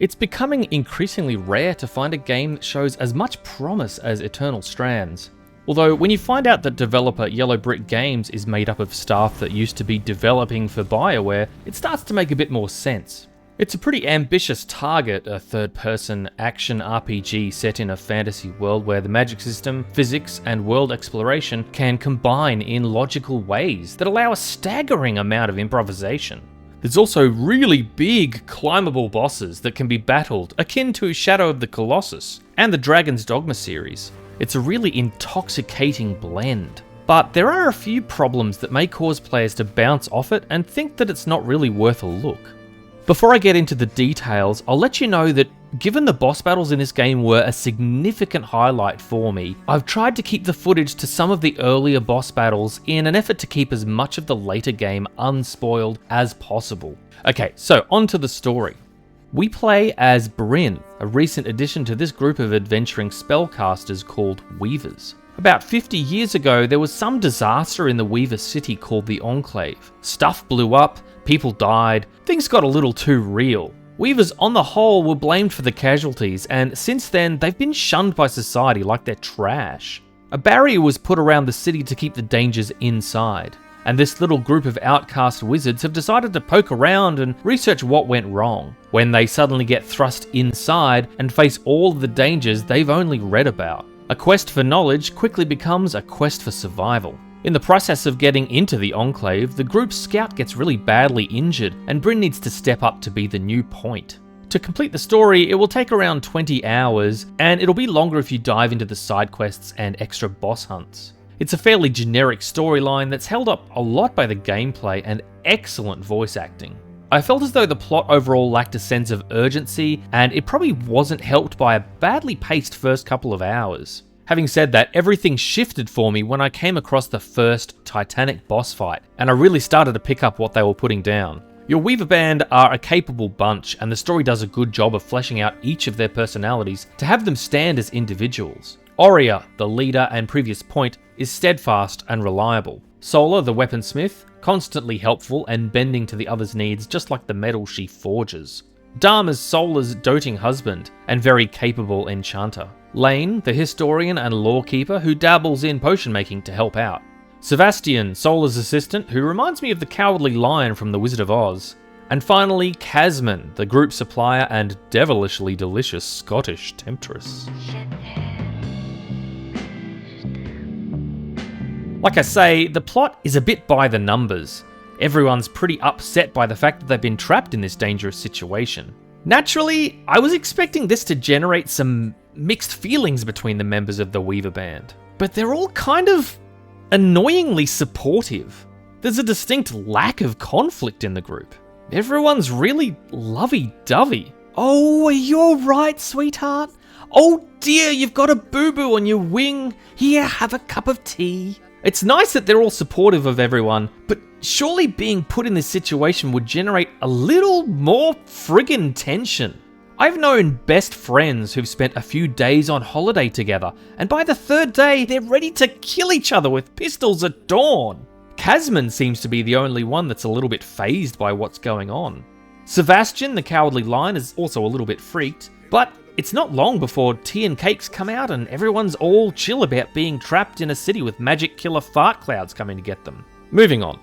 It's becoming increasingly rare to find a game that shows as much promise as Eternal Strands. Although, when you find out that developer Yellow Brick Games is made up of staff that used to be developing for BioWare, it starts to make a bit more sense. It's a pretty ambitious target, a third-person action RPG set in a fantasy world where the magic system, physics, and world exploration can combine in logical ways that allow a staggering amount of improvisation. There's also really big, climbable bosses that can be battled, akin to Shadow of the Colossus and the Dragon's Dogma series. It's a really intoxicating blend. But there are a few problems that may cause players to bounce off it and think that it's not really worth a look. Before I get into the details, I'll let you know that given the boss battles in this game were a significant highlight for me, I've tried to keep the footage to some of the earlier boss battles in an effort to keep as much of the later game unspoiled as possible. Okay, so on to the story. We play as Bryn, a recent addition to this group of adventuring spellcasters called Weavers. About 50 years ago, there was some disaster in the Weaver city called the Enclave. Stuff blew up, people died, things got a little too real. Weavers on the whole were blamed for the casualties, and since then they've been shunned by society like they're trash. A barrier was put around the city to keep the dangers inside, and this little group of outcast wizards have decided to poke around and research what went wrong, when they suddenly get thrust inside and face all of the dangers they've only read about. A quest for knowledge quickly becomes a quest for survival. In the process of getting into the Enclave, the group's scout gets really badly injured, and Bryn needs to step up to be the new point. To complete the story, it will take around 20 hours, and it'll be longer if you dive into the side quests and extra boss hunts. It's a fairly generic storyline that's held up a lot by the gameplay and excellent voice acting. I felt as though the plot overall lacked a sense of urgency, and it probably wasn't helped by a badly paced first couple of hours. Having said that, everything shifted for me when I came across the first Titanic boss fight, and I really started to pick up what they were putting down. Your Weaver band are a capable bunch, and the story does a good job of fleshing out each of their personalities to have them stand as individuals. Aurea, the leader and previous point, is steadfast and reliable. Sola, the weaponsmith, constantly helpful and bending to the other's needs just like the metal she forges. Dharm is Sola's doting husband and very capable enchanter. Lane, the historian and lawkeeper who dabbles in potion making to help out. Sebastian, Sola's assistant, who reminds me of the Cowardly Lion from The Wizard of Oz. And finally, Casman, the group supplier and devilishly delicious Scottish temptress. Like I say, the plot is a bit by the numbers. Everyone's pretty upset by the fact that they've been trapped in this dangerous situation. Naturally, I was expecting this to generate some mixed feelings between the members of the Weaver band, but they're all kind of annoyingly supportive. There's a distinct lack of conflict in the group. Everyone's really lovey-dovey. Oh, are you alright, sweetheart? Oh dear, you've got a boo-boo on your wing. Here, have a cup of tea. It's nice that they're all supportive of everyone, but surely being put in this situation would generate a little more friggin' tension. I've known best friends who've spent a few days on holiday together, and by the third day, they're ready to kill each other with pistols at dawn. Casman seems to be the only one that's a little bit fazed by what's going on. Sebastian, the Cowardly Lion, is also a little bit freaked, but it's not long before tea and cakes come out and everyone's all chill about being trapped in a city with magic killer fart clouds coming to get them. Moving on.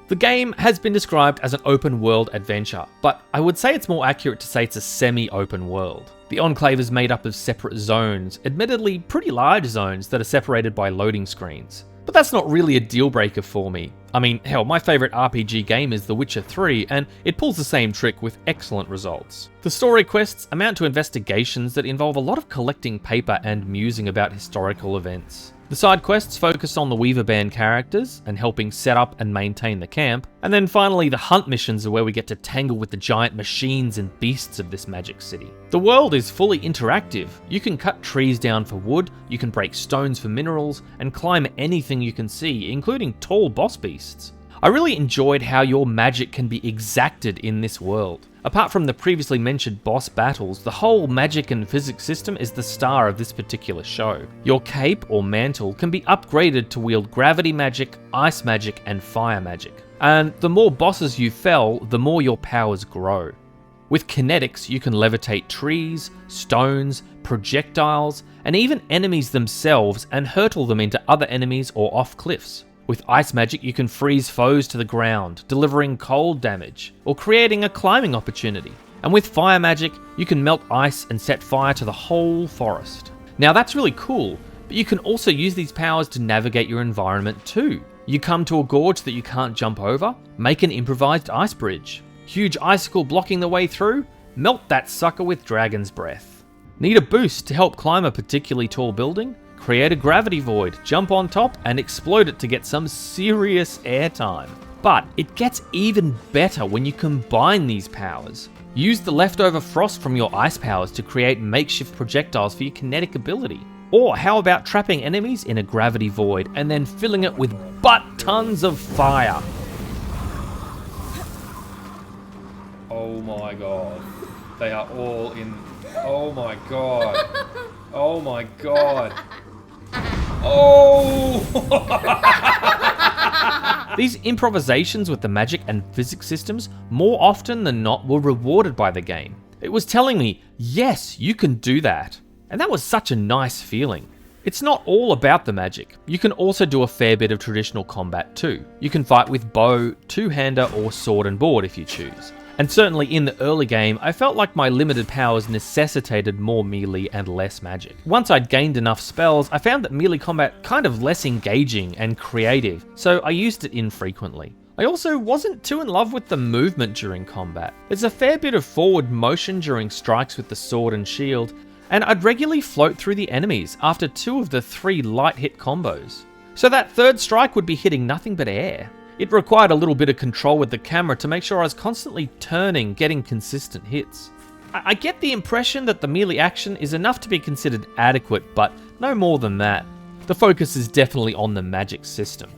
The game has been described as an open world adventure, but I would say it's more accurate to say it's a semi-open world. The Enclave is made up of separate zones, admittedly pretty large zones that are separated by loading screens. But that's not really a deal breaker for me. I mean, hell, my favourite RPG game is The Witcher 3, and it pulls the same trick with excellent results. The story quests amount to investigations that involve a lot of collecting paper and musing about historical events. The side quests focus on the Weaver Band characters and helping set up and maintain the camp, and then finally the hunt missions are where we get to tangle with the giant machines and beasts of this magic city. The world is fully interactive. You can cut trees down for wood, you can break stones for minerals, and climb anything you can see, including tall boss beasts. I really enjoyed how your magic can be exacted in this world. Apart from the previously mentioned boss battles, the whole magic and physics system is the star of this particular show. Your cape or mantle can be upgraded to wield gravity magic, ice magic, and fire magic. And the more bosses you fell, the more your powers grow. With kinetics, you can levitate trees, stones, projectiles, and even enemies themselves and hurtle them into other enemies or off cliffs. With ice magic, you can freeze foes to the ground, delivering cold damage, or creating a climbing opportunity. And with fire magic, you can melt ice and set fire to the whole forest. Now that's really cool, but you can also use these powers to navigate your environment too. You come to a gorge that you can't jump over, make an improvised ice bridge. Huge icicle blocking the way through, melt that sucker with Dragon's Breath. Need a boost to help climb a particularly tall building? Create a gravity void, jump on top, and explode it to get some serious airtime. But it gets even better when you combine these powers. Use the leftover frost from your ice powers to create makeshift projectiles for your kinetic ability. Or how about trapping enemies in a gravity void and then filling it with butt-tons of fire? Oh my god. They are all in... Oh my god. Oh my god. Oh! These improvisations with the magic and physics systems, more often than not, were rewarded by the game. It was telling me, yes, you can do that. And that was such a nice feeling. It's not all about the magic. You can also do a fair bit of traditional combat too. You can fight with bow, two-hander, or sword and board if you choose. And certainly in the early game, I felt like my limited powers necessitated more melee and less magic. Once I'd gained enough spells, I found that melee combat kind of less engaging and creative, so I used it infrequently. I also wasn't too in love with the movement during combat. There's a fair bit of forward motion during strikes with the sword and shield, and I'd regularly float through the enemies after 2 of the 3 light hit combos. So that third strike would be hitting nothing but air. It required a little bit of control with the camera to make sure I was constantly turning, getting consistent hits. I get the impression that the melee action is enough to be considered adequate, but no more than that. The focus is definitely on the magic system.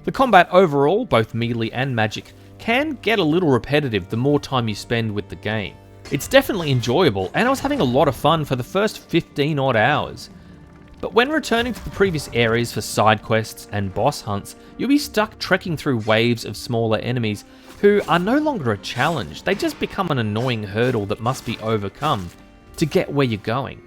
The combat overall, both melee and magic, can get a little repetitive the more time you spend with the game. It's definitely enjoyable, and I was having a lot of fun for the first 15 odd hours. But when returning to the previous areas for side quests and boss hunts, you'll be stuck trekking through waves of smaller enemies who are no longer a challenge, they just become an annoying hurdle that must be overcome to get where you're going.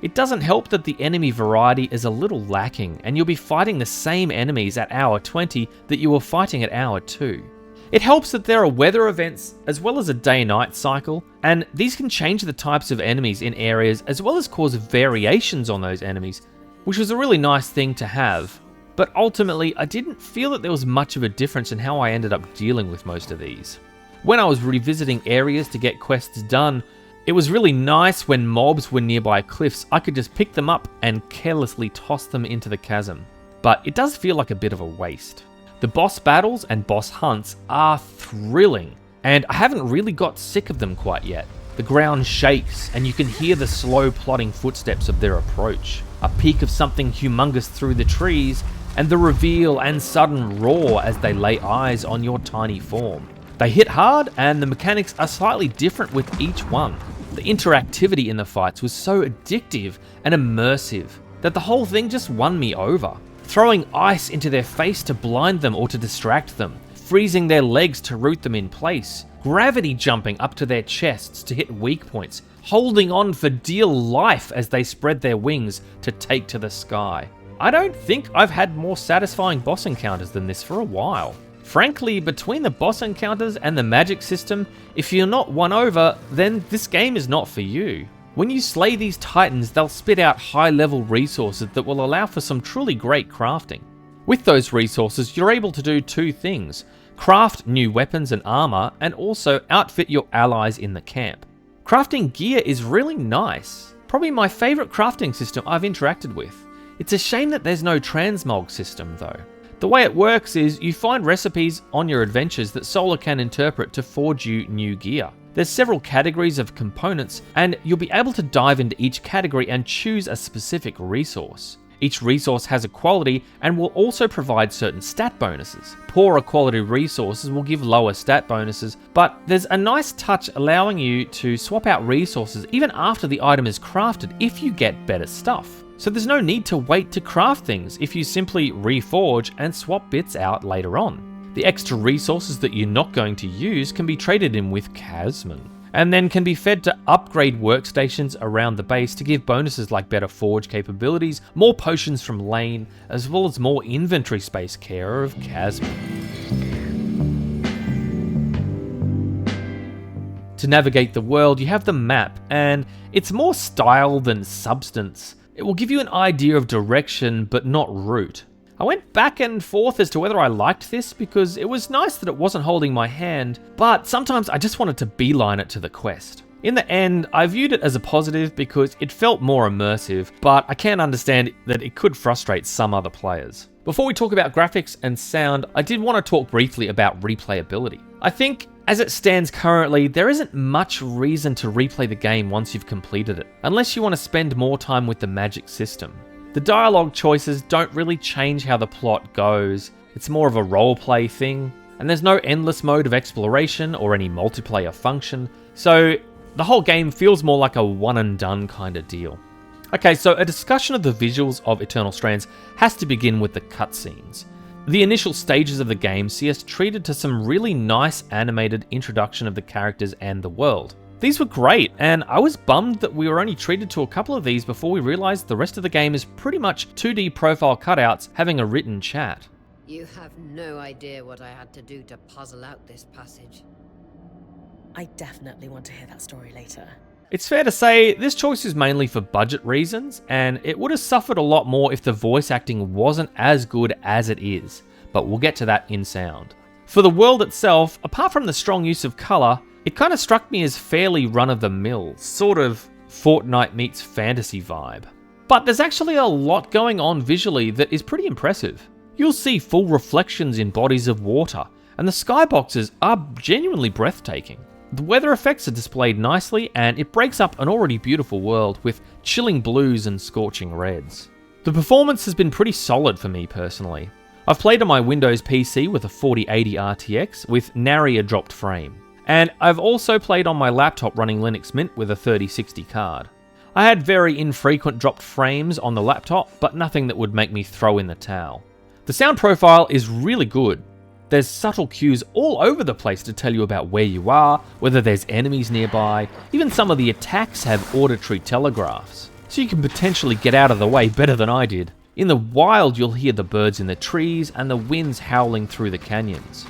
It doesn't help that the enemy variety is a little lacking, and you'll be fighting the same enemies at hour 20 that you were fighting at hour 2. It helps that there are weather events as well as a day-night cycle, and these can change the types of enemies in areas as well as cause variations on those enemies, which was a really nice thing to have. But ultimately, I didn't feel that there was much of a difference in how I ended up dealing with most of these. When I was revisiting areas to get quests done, it was really nice when mobs were nearby cliffs, I could just pick them up and carelessly toss them into the chasm. But it does feel like a bit of a waste. The boss battles and boss hunts are thrilling, and I haven't really got sick of them quite yet. The ground shakes, and you can hear the slow plodding footsteps of their approach. A peek of something humongous through the trees, and the reveal and sudden roar as they lay eyes on your tiny form. They hit hard, and the mechanics are slightly different with each one. The interactivity in the fights was so addictive and immersive that the whole thing just won me over. Throwing ice into their face to blind them or to distract them, freezing their legs to root them in place, gravity jumping up to their chests to hit weak points, holding on for dear life as they spread their wings to take to the sky. I don't think I've had more satisfying boss encounters than this for a while. Frankly, between the boss encounters and the magic system, if you're not won over, then this game is not for you. When you slay these titans, they'll spit out high-level resources that will allow for some truly great crafting. With those resources, you're able to do 2 things: craft new weapons and armor, and also outfit your allies in the camp. Crafting gear is really nice. Probably my favourite crafting system I've interacted with. It's a shame that there's no transmog system though. The way it works is you find recipes on your adventures that Solar can interpret to forge you new gear. There's several categories of components, and you'll be able to dive into each category and choose a specific resource. Each resource has a quality and will also provide certain stat bonuses. Poorer quality resources will give lower stat bonuses, but there's a nice touch allowing you to swap out resources even after the item is crafted if you get better stuff. So there's no need to wait to craft things if you simply reforge and swap bits out later on. The extra resources that you're not going to use can be traded in with Casman. and then can be fed to upgrade workstations around the base to give bonuses like better forge capabilities, more potions from Lane, as well as more inventory space care of Casman. To navigate the world, you have the map, and it's more style than substance. It will give you an idea of direction, but not route. I went back and forth as to whether I liked this because it was nice that it wasn't holding my hand, but sometimes I just wanted to beeline it to the quest. In the end, I viewed it as a positive because it felt more immersive, but I can understand that it could frustrate some other players. Before we talk about graphics and sound, I did want to talk briefly about replayability. I think, as it stands currently, there isn't much reason to replay the game once you've completed it, unless you want to spend more time with the magic system. The dialogue choices don't really change how the plot goes, it's more of a roleplay thing, and there's no endless mode of exploration or any multiplayer function, so the whole game feels more like a one and done kind of deal. Okay, so a discussion of the visuals of Eternal Strands has to begin with the cutscenes. The initial stages of the game see us treated to some really nice animated introduction of the characters and the world. These were great, and I was bummed that we were only treated to a couple of these before we realised the rest of the game is pretty much 2D profile cutouts having a written chat. You have no idea what I had to do to puzzle out this passage. I definitely want to hear that story later. It's fair to say this choice is mainly for budget reasons, and it would have suffered a lot more if the voice acting wasn't as good as it is, but we'll get to that in sound. For the world itself, apart from the strong use of colour, it kind of struck me as fairly run-of-the-mill, sort of Fortnite meets fantasy vibe. But there's actually a lot going on visually that is pretty impressive. You'll see full reflections in bodies of water, and the skyboxes are genuinely breathtaking. The weather effects are displayed nicely, and it breaks up an already beautiful world with chilling blues and scorching reds. The performance has been pretty solid for me personally. I've played on my Windows PC with a 4080 RTX with nary a dropped frame. And I've also played on my laptop running Linux Mint with a 3060 card. I had very infrequent dropped frames on the laptop, but nothing that would make me throw in the towel. The sound profile is really good. There's subtle cues all over the place to tell you about where you are, whether there's enemies nearby, even some of the attacks have auditory telegraphs, so you can potentially get out of the way better than I did. In the wild, you'll hear the birds in the trees and the winds howling through the canyons.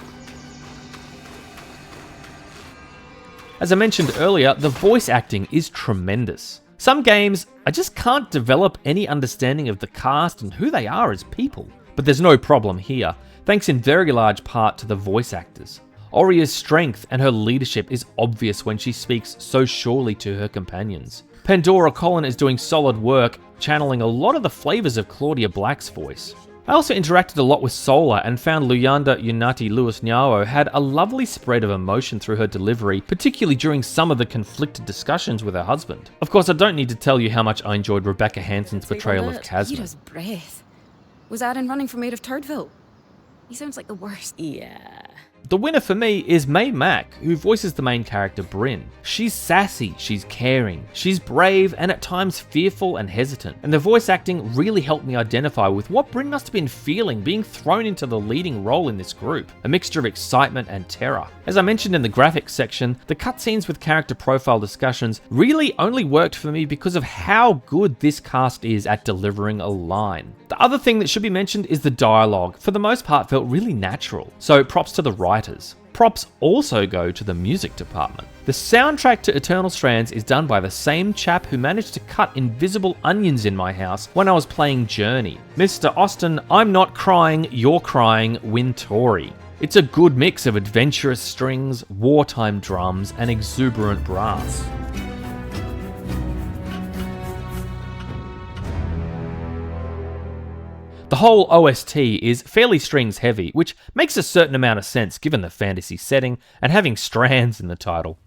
As I mentioned earlier, the voice acting is tremendous. Some games, I just can't develop any understanding of the cast and who they are as people. But there's no problem here, thanks in very large part to the voice actors. Oria's strength and her leadership is obvious when she speaks so surely to her companions. Pandora Collin is doing solid work, channeling a lot of the flavours of Claudia Black's voice. I also interacted a lot with Sola and found Luyanda Unati Lewis Nyao had a lovely spread of emotion through her delivery, particularly during some of the conflicted discussions with her husband. Of course, I don't need to tell you how much I enjoyed Rebecca Hansen's portrayal of Casman. Kira's breath. Was Aaron running from out of Turdville? He sounds like the worst. Yeah. The winner for me is May Mack, who voices the main character Bryn. She's sassy, she's caring, she's brave and at times fearful and hesitant, and the voice acting really helped me identify with what Bryn must have been feeling being thrown into the leading role in this group, a mixture of excitement and terror. As I mentioned in the graphics section, the cutscenes with character profile discussions really only worked for me because of how good this cast is at delivering a line. The other thing that should be mentioned is the dialogue. For the most part, felt really natural, so props to the writers. Props also go to the music department. The soundtrack to Eternal Strands is done by the same chap who managed to cut invisible onions in my house when I was playing Journey. Mr. Austin, I'm not crying, you're crying, Wintory. It's a good mix of adventurous strings, wartime drums, and exuberant brass. The whole OST is fairly strings heavy, which makes a certain amount of sense given the fantasy setting and having strands in the title.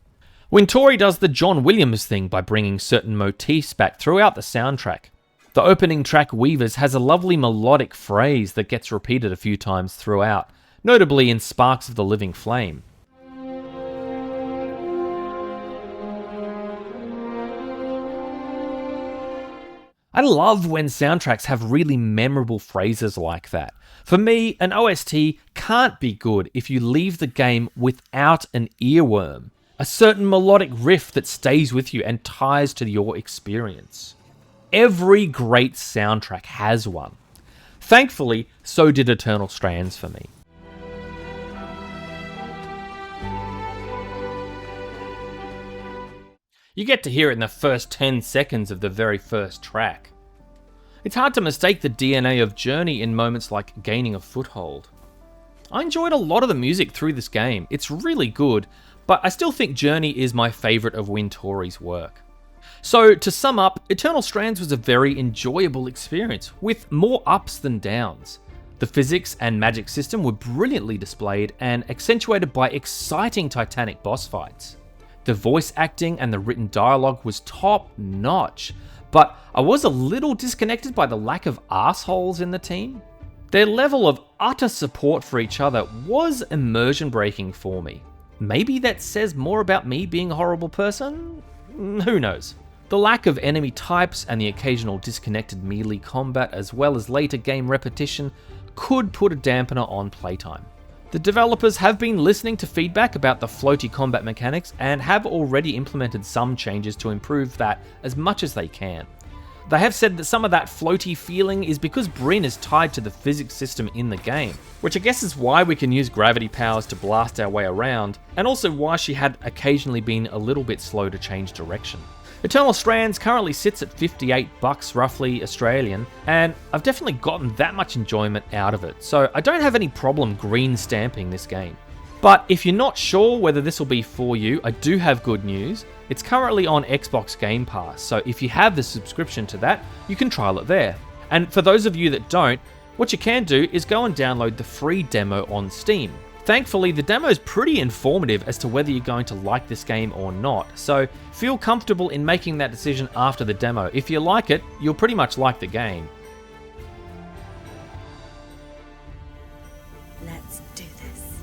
Wintory does the John Williams thing by bringing certain motifs back throughout the soundtrack. The opening track Weavers has a lovely melodic phrase that gets repeated a few times throughout, notably in Sparks of the Living Flame. I love when soundtracks have really memorable phrases like that. For me, an OST can't be good if you leave the game without an earworm. a certain melodic riff that stays with you and ties to your experience. Every great soundtrack has one. Thankfully, so did Eternal Strands for me. You get to hear it in the first 10 seconds of the very first track. It's hard to mistake the DNA of Journey in moments like Gaining a Foothold. I enjoyed a lot of the music through this game, it's really good, but I still think Journey is my favourite of Wintouri's work. So to sum up, Eternal Strands was a very enjoyable experience, with more ups than downs. The physics and magic system were brilliantly displayed and accentuated by exciting Titanic boss fights. The voice acting and the written dialogue was top notch, but I was a little disconnected by the lack of assholes in the team. Their level of utter support for each other was immersion breaking for me. Maybe that says more about me being a horrible person? Who knows? The lack of enemy types and the occasional disconnected melee combat, as well as later game repetition, could put a dampener on playtime. The developers have been listening to feedback about the floaty combat mechanics and have already implemented some changes to improve that as much as they can. They have said that some of that floaty feeling is because Brynn is tied to the physics system in the game, which I guess is why we can use gravity powers to blast our way around, and also why she had occasionally been a little bit slow to change direction. Eternal Strands currently sits at $58 roughly Australian, and I've definitely gotten that much enjoyment out of it, so I don't have any problem green stamping this game. But if you're not sure whether this will be for you, I do have good news. It's currently on Xbox Game Pass, so if you have the subscription to that, you can trial it there. And for those of you that don't, what you can do is go and download the free demo on Steam. Thankfully, the demo is pretty informative as to whether you're going to like this game or not, so feel comfortable in making that decision after the demo. If you like it, you'll pretty much like the game. Let's do this.